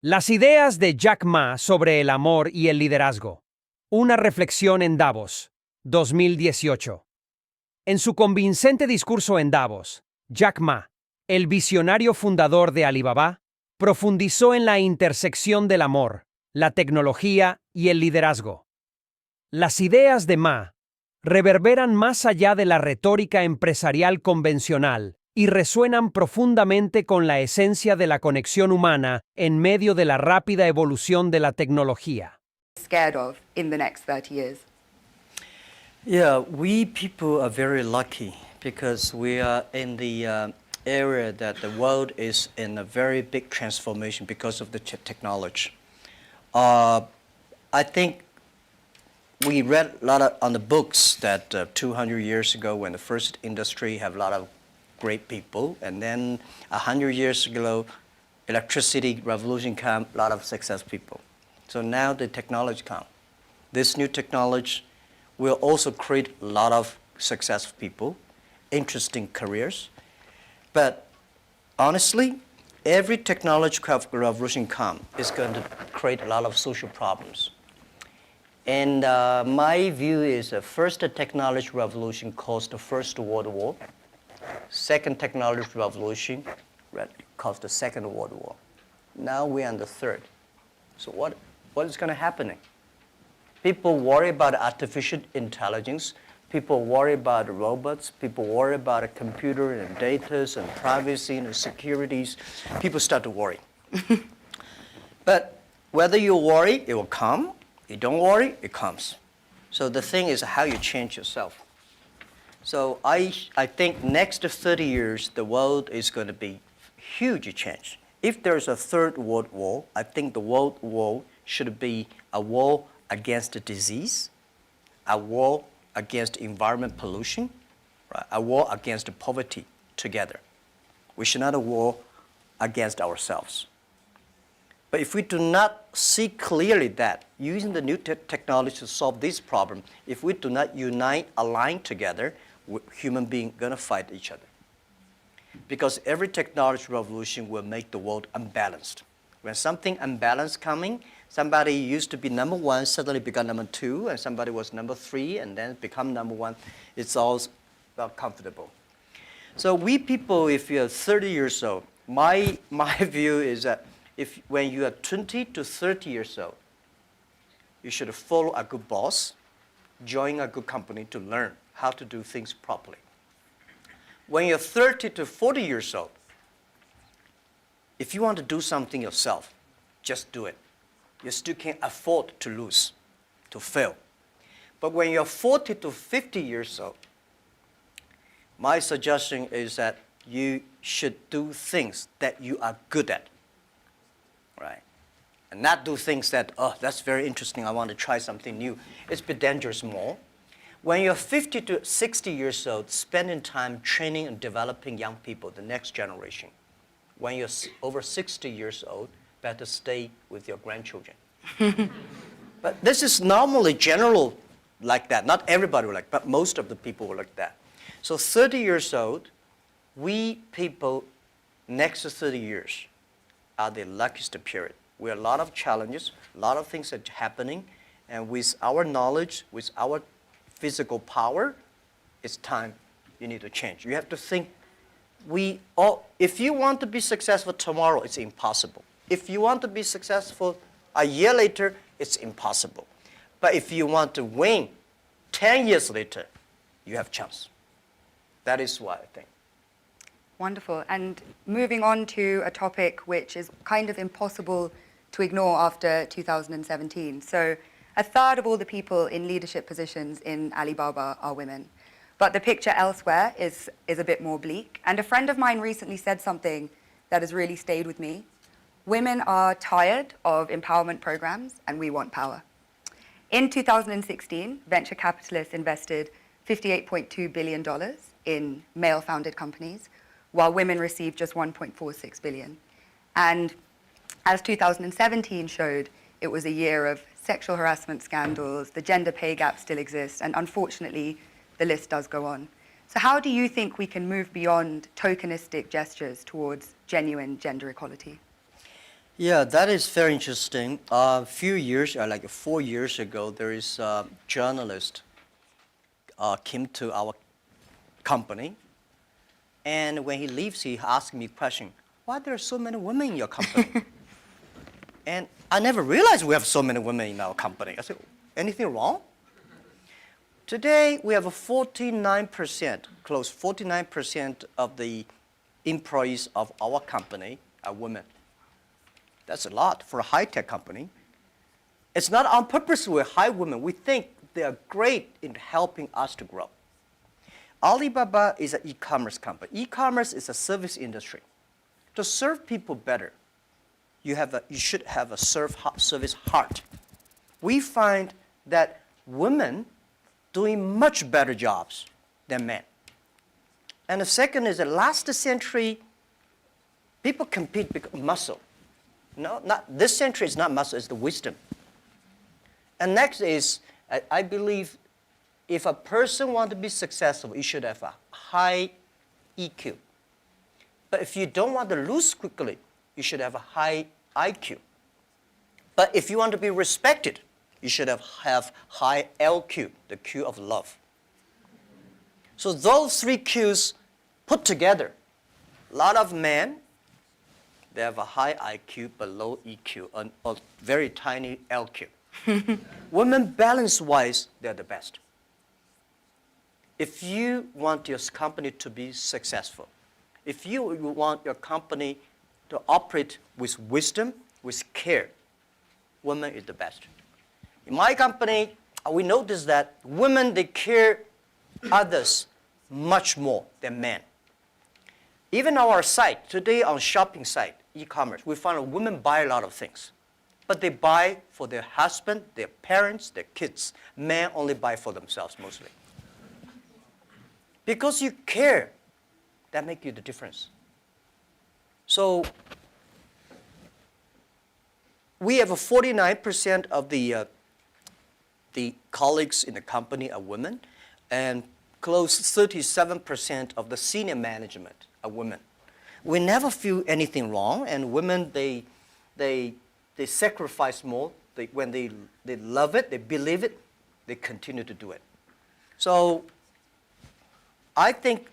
Las ideas de Jack Ma sobre el amor y el liderazgo. Una reflexión en Davos, 2018. En su convincente discurso en Davos, Jack Ma, el visionario fundador de Alibaba, profundizó en la intersección del amor, la tecnología y el liderazgo. Las ideas de Ma reverberan más allá de la retórica empresarial convencional y resuenan profundamente con la esencia de la conexión humana en medio de la rápida evolución de la tecnología. Scared of in the next 30 years? Yeah, we people are very lucky because we are in the area that the world is in a very big transformation because of the technology. I think we read a lot on the books that 200 years ago when the first industry have a lot of great people, and then 100 years ago electricity revolution came, a lot of success people. So now the technology comes. This new technology will also create a lot of successful people, interesting careers. But honestly, every technological revolution comes is going to create a lot of social problems. And my view is the first technology revolution caused the First World War. Second technology revolution caused the Second World War. Now we're on the third. So what is going to happen? People worry about artificial intelligence. People worry about robots. People worry about a computer and data and privacy and securities. People start to worry. But whether you worry, it will come. You don't worry, it comes. So the thing is how you change yourself. So I think next 30 years, the world is going to be huge change. If there's a third world war, I think the world war should be a war against the disease, a war against environment pollution, right? A war against poverty together. We should not a war against ourselves. But if we do not see clearly that using the new technology to solve this problem, if we do not unite, align together, human beings are going to fight each other. Because every technology revolution will make the world unbalanced. When something unbalanced coming, somebody used to be number one, suddenly become number two, and somebody was number three, and then become number one. It's all not comfortable. So we people, if you're 30 years old, my view is that when you are 20 to 30 years old, you should follow a good boss, join a good company to learn how to do things properly. When you're 30 to 40 years old, if you want to do something yourself, just do it. You still can't afford to lose, to fail. But when you're 40 to 50 years old, my suggestion is that you should do things that you are good at, right? And not do things that, oh, that's very interesting, I want to try something new. It's a bit dangerous more. When you're 50 to 60 years old, spending time training and developing young people, the next generation. When you're over 60 years old, better stay with your grandchildren. But this is normally general like that. Not everybody will like, but most of the people will like that. So 30 years old, we people, next 30 years, are the luckiest period. We have a lot of challenges, a lot of things are happening, and with our knowledge, with our physical power, it's time you need to change. You have to think, if you want to be successful tomorrow, it's impossible. If you want to be successful a year later, it's impossible. But if you want to win 10 years later, you have a chance. That is what I think. Wonderful. And moving on to a topic which is kind of impossible to ignore after 2017. So a third of all the people in leadership positions in Alibaba are women. But the picture elsewhere is a bit more bleak. And a friend of mine recently said something that has really stayed with me. Women are tired of empowerment programs, and we want power. In 2016, venture capitalists invested $58.2 billion in male-founded companies, while women received just $1.46 billion. And as 2017 showed, it was a year of sexual harassment scandals, the gender pay gap still exists, and unfortunately, the list does go on. So how do you think we can move beyond tokenistic gestures towards genuine gender equality? Yeah, that is very interesting. A few years, like 4 years ago, there is a journalist came to our company, and when he leaves, he asked me a question: why there are so many women in your company? And I never realized we have so many women in our company. I said, anything wrong? Today, we have a 49%, close 49% of the employees of our company are women. That's a lot for a high-tech company. It's not on purpose we hire women. We think they are great in helping us to grow. Alibaba is an e-commerce company. E-commerce is a service industry. To serve people better, you should have a service heart. We find that women doing much better jobs than men. And the second is that last century, people compete because of muscle. No, not this century is not muscle, it's the wisdom. And next is, I believe, if a person wants to be successful, you should have a high EQ. But if you don't want to lose quickly, you should have a high IQ. But if you want to be respected, you should have high LQ, the Q of love. So those three Qs put together, a lot of men, they have a high IQ but low EQ, and a very tiny LQ. Women, balance-wise, they're the best. If you want your company to be successful, if you want your company to operate with wisdom, with care, women is the best. In my company, we notice that women, they care others much more than men. Even on our site, today on shopping site, e-commerce, we find that women buy a lot of things. But they buy for their husband, their parents, their kids. Men only buy for themselves mostly. Because you care, that makes you the difference. So we have a 49% of the colleagues in the company are women, and close 37% of the senior management are women. We never feel anything wrong, and women, they sacrifice more. When they love it, they believe it, they continue to do it. So I think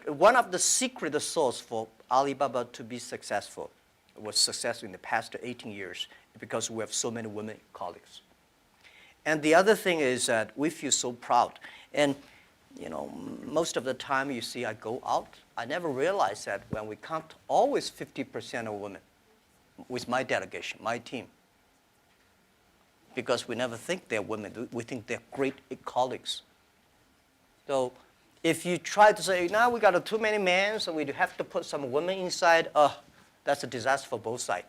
one of the secret sauce for Alibaba to be successful was successful in the past 18 years because we have so many women colleagues. And the other thing is that we feel so proud. And most of the time you see I go out, I never realize that when we count always 50% of women with my delegation, my team. Because we never think they're women. We think they're great colleagues. So if you try to say, now we got too many men, so we have to put some women inside, that's a disaster for both sides.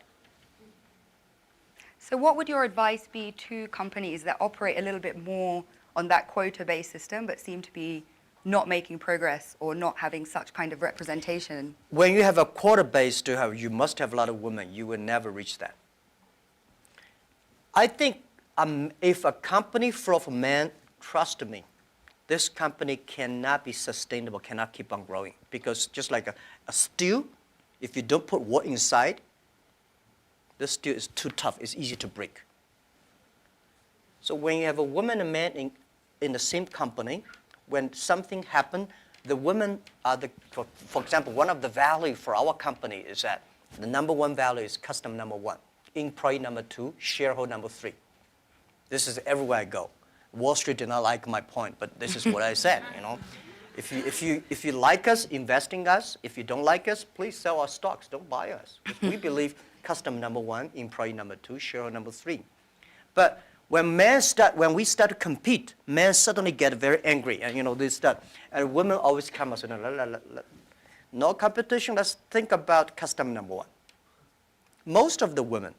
So what would your advice be to companies that operate a little bit more on that quota-based system but seem to be not making progress or not having such kind of representation? When you have a quota-based, you must have a lot of women. You will never reach that. I think if a company full of men, trust me, this company cannot be sustainable, cannot keep on growing. Because just like a steel, if you don't put water inside, this steel is too tough. It's easy to break. So when you have a woman and man in the same company, when something happens, the women are for example, one of the value for our company is that the number one value is customer number one, employee number two, shareholder number three. This is everywhere I go. Wall Street did not like my point, but this is what I said. If you like us, invest in us. If you don't like us, please sell our stocks. Don't buy us. We believe customer number one, employee number two, shareholder number three. But when we start to compete, men suddenly get very angry, and they start. And women always come and say, no competition. Let's think about customer number one. Most of the women,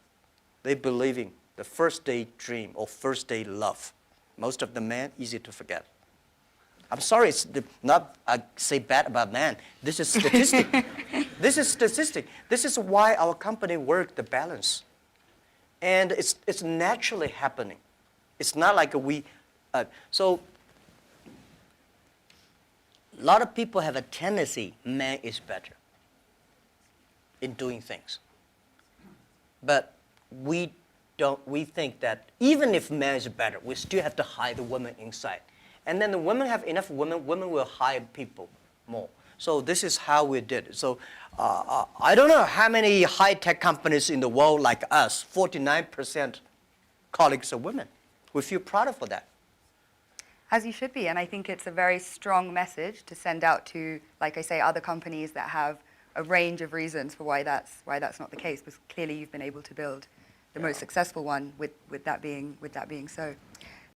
they believe in the first day dream or first day love. Most of the men, easy to forget. I'm sorry, it's not I say bad about men. This is statistic. This is statistic. This is why our company works the balance. And it's naturally happening. It's not like so a lot of people have a tendency, man is better in doing things. But we think that even if men is better, we still have to hire the women inside. And then the women have enough women will hire people more. So this is how we did it. So I don't know how many high-tech companies in the world like us, 49% colleagues are women. We feel proud for that. As you should be, and I think it's a very strong message to send out to, like I say, other companies that have a range of reasons for why that's not the case. Because clearly, you've been able to build the most successful one with that being so.